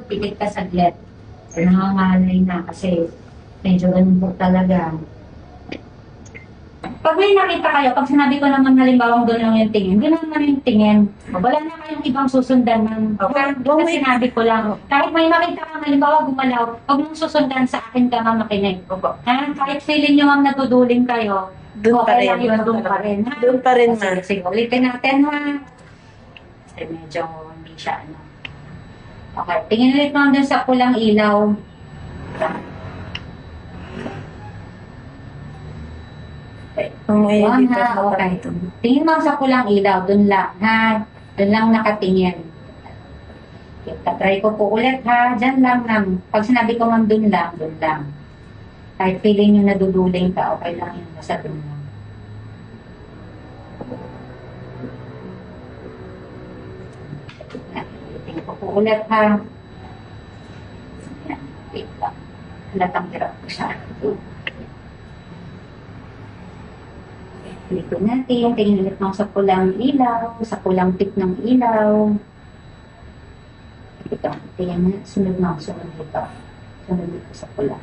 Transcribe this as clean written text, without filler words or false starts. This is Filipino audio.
Pikit ka saglit. So, nangangalay na kasi medyo ganun po talaga. Pag may nakita kayo, pag sinabi ko naman halimbawa doon lang yung tingin, doon naman yung tingin. Wala na kayong ibang susundan ng doon sinabi ko lang. Kahit may makita kang halimbawa gumalaw, huwag mong susundan sa akin ka nga makinig. Kahit feeling nyo ang natuduling kayo, Doon pa okay rin. lang yun, doon pa rin. Ha? Doon pa rin, Sige, ma. sige, ulitin natin ha. Kasi medyo hindi siya ano. Okay, tingin ulit mo doon sa pulang ilaw. Amoy, dito Ha, sa okay. kanto. Tingin mo sa pulang ilaw, dun lang, ha? Dun lang nakatingin. Okay, try ko po ulit, ha? Diyan lang, ma'am. Pag sinabi ko, ma'am, dun lang, dun lang. Kahit feeling nyo naduduling ka, okay lang yun, nasa dun lang. Tingin ko po ulit, ha? Yan, wait lang. Halatang hirap ko siya. Dito natin, tingin ulit mo sa pulang ilaw, sa pulang tip ng ilaw. Ito, tingin mo, sunod dito. Sunod dito sa pula.